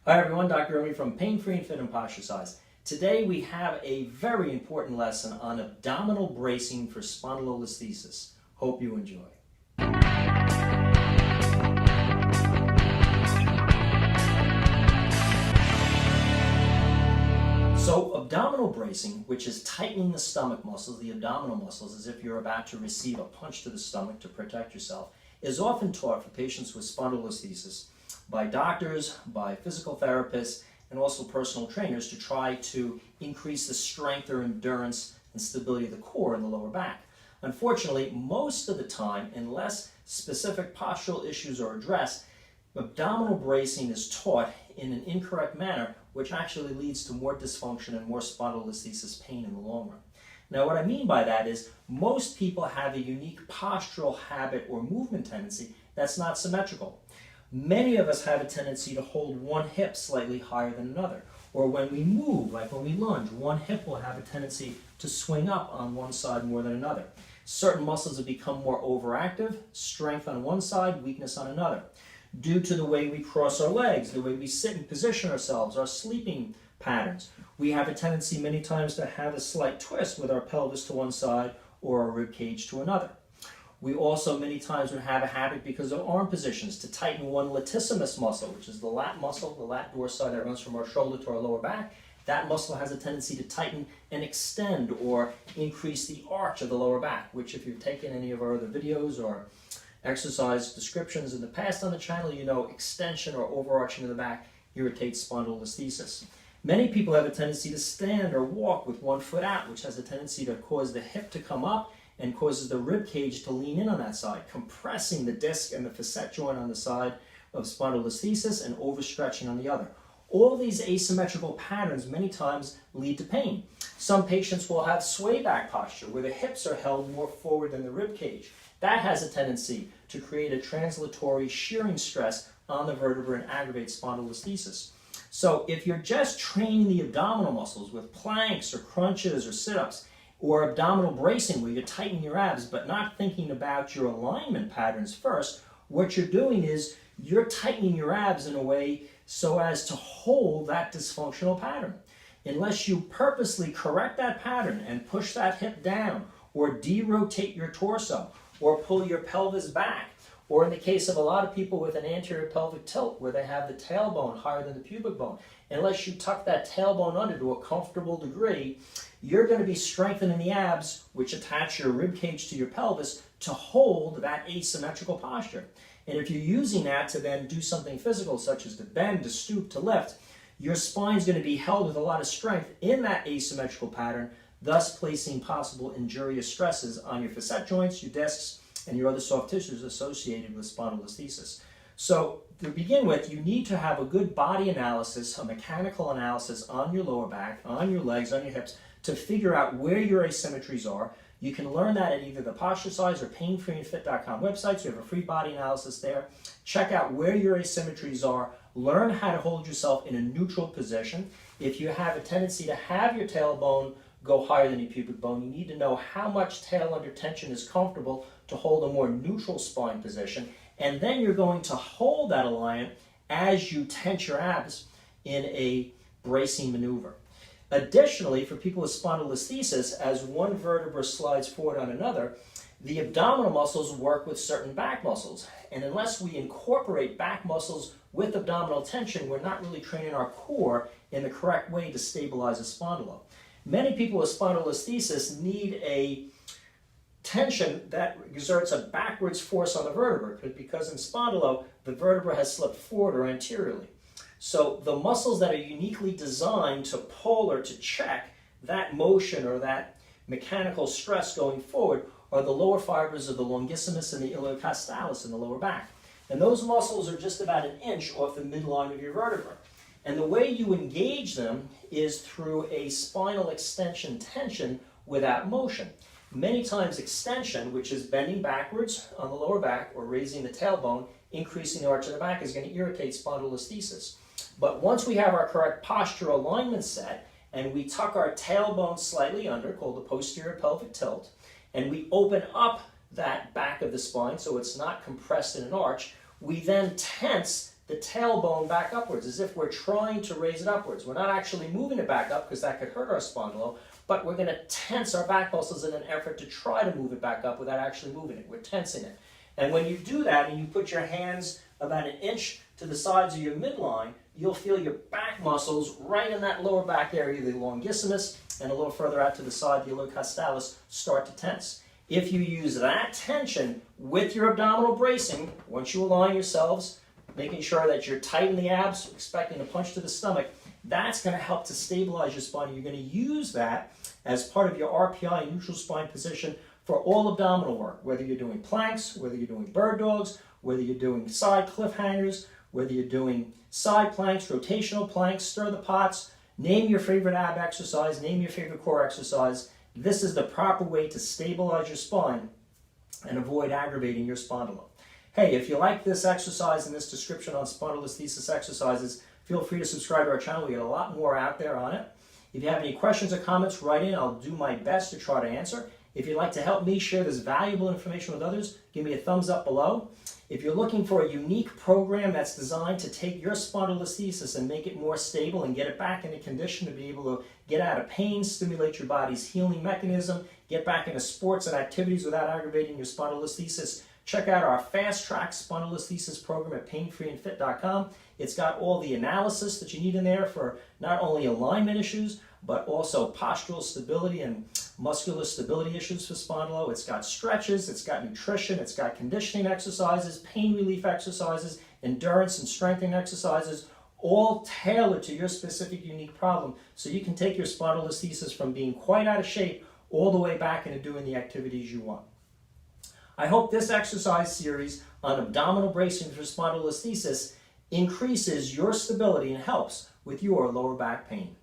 Hi everyone, Dr. Omi from Pain Free and Fit and Posture Size. Today we have a very important lesson on abdominal bracing for spondylolisthesis. Hope you enjoy. So abdominal bracing, which is tightening the stomach muscles, the abdominal muscles, as if you're about to receive a punch to the stomach to protect yourself, is often taught for patients with spondylolisthesis by doctors, by physical therapists, and also personal trainers to try to increase the strength or endurance and stability of the core in the lower back. Unfortunately, most of the time, unless specific postural issues are addressed, abdominal bracing is taught in an incorrect manner, which actually leads to more dysfunction and more spondylolisthesis pain in the long run. Now, what I mean by that is most people have a unique postural habit or movement tendency that's not symmetrical. Many of us have a tendency to hold one hip slightly higher than another. Or when we move, like when we lunge, one hip will have a tendency to swing up on one side more than another. Certain muscles have become more overactive, strength on one side, weakness on another. Due to the way we cross our legs, the way we sit and position ourselves, our sleeping patterns, we have a tendency many times to have a slight twist with our pelvis to one side or our rib cage to another. We also many times would have a habit because of arm positions to tighten one latissimus muscle, which is the lat muscle, the lat dorsi that runs from our shoulder to our lower back. That muscle has a tendency to tighten and extend or increase the arch of the lower back, which if you've taken any of our other videos or exercise descriptions in the past on the channel, you know extension or overarching of the back irritates spondylolisthesis. Many people have a tendency to stand or walk with one foot out, which has a tendency to cause the hip to come up and causes the rib cage to lean in on that side, compressing the disc and the facet joint on the side of spondylolisthesis and overstretching on the other. All these asymmetrical patterns many times lead to pain. Some patients will have sway back posture where the hips are held more forward than the rib cage. That has a tendency to create a translatory shearing stress on the vertebra and aggravate spondylolisthesis. So if you're just training the abdominal muscles with planks or crunches or sit-ups, or abdominal bracing where you're tightening your abs but not thinking about your alignment patterns first, what you're doing is you're tightening your abs in a way so as to hold that dysfunctional pattern. Unless you purposely correct that pattern and push that hip down or derotate your torso or pull your pelvis back, or in the case of a lot of people with an anterior pelvic tilt where they have the tailbone higher than the pubic bone, unless you tuck that tailbone under to a comfortable degree, you're going to be strengthening the abs, which attach your rib cage to your pelvis, to hold that asymmetrical posture. And if you're using that to then do something physical, such as to bend, to stoop, to lift, your spine's going to be held with a lot of strength in that asymmetrical pattern, thus placing possible injurious stresses on your facet joints, your discs, and your other soft tissues associated with spondylolisthesis. So to begin with, you need to have a good body analysis, a mechanical analysis on your lower back, on your legs, on your hips, to figure out where your asymmetries are. You can learn that at either the Posture Size or painfreeandfit.com websites. We have a free body analysis there. Check out where your asymmetries are. Learn how to hold yourself in a neutral position. If you have a tendency to have your tailbone go higher than your pubic bone, you need to know how much tail under tension is comfortable to hold a more neutral spine position. And then you're going to hold that alignment as you tense your abs in a bracing maneuver. Additionally, for people with spondylolisthesis, as one vertebra slides forward on another, the abdominal muscles work with certain back muscles. And unless we incorporate back muscles with abdominal tension, we're not really training our core in the correct way to stabilize a spondylo. Many people with spondylolisthesis need a tension that exerts a backwards force on the vertebra, because in spondylo, the vertebra has slipped forward or anteriorly. So the muscles that are uniquely designed to pull or to check that motion or that mechanical stress going forward are the lower fibers of the longissimus and the iliocostalis in the lower back. And those muscles are just about an inch off the midline of your vertebra. And the way you engage them is through a spinal extension tension without motion. Many times extension, which is bending backwards on the lower back or raising the tailbone, increasing the arch of the back, is going to irritate spondylolisthesis. But once we have our correct posture alignment set and we tuck our tailbone slightly under, called the posterior pelvic tilt, and we open up that back of the spine so it's not compressed in an arch, we then tense the tailbone back upwards, as if we're trying to raise it upwards. We're not actually moving it back up because that could hurt our spondylo, but we're going to tense our back muscles in an effort to try to move it back up without actually moving it. We're tensing it. And when you do that and you put your hands about an inch to the sides of your midline, you'll feel your back muscles right in that lower back area, the longissimus, and a little further out to the side, the iliocostalus, start to tense. If you use that tension with your abdominal bracing, once you align yourselves, making sure that you're tight in the abs, expecting a punch to the stomach, that's going to help to stabilize your spine. You're going to use that as part of your RPI, neutral spine position, for all abdominal work, whether you're doing planks, whether you're doing bird dogs, whether you're doing side cliffhangers, whether you're doing side planks, rotational planks, stir the pots, name your favorite ab exercise, name your favorite core exercise. This is the proper way to stabilize your spine and avoid aggravating your spondylo. Hey, if you like this exercise and this description on spondylolisthesis exercises, feel free to subscribe to our channel. We got a lot more out there on it. If you have any questions or comments, write in. I'll do my best to try to answer. If you'd like to help me share this valuable information with others, give me a thumbs up below. If you're looking for a unique program that's designed to take your spondylolisthesis and make it more stable and get it back into condition to be able to get out of pain, stimulate your body's healing mechanism, get back into sports and activities without aggravating your spondylolisthesis, check out our Fast Track Spondylolisthesis program at painfreeandfit.com. It's got all the analysis that you need in there for not only alignment issues, but also postural stability and muscular stability issues for spondylo. It's got stretches, it's got nutrition, it's got conditioning exercises, pain relief exercises, endurance and strengthening exercises, all tailored to your specific unique problem, so you can take your spondylolisthesis from being quite out of shape all the way back into doing the activities you want. I hope this exercise series on abdominal bracing for spondylolisthesis increases your stability and helps with your lower back pain.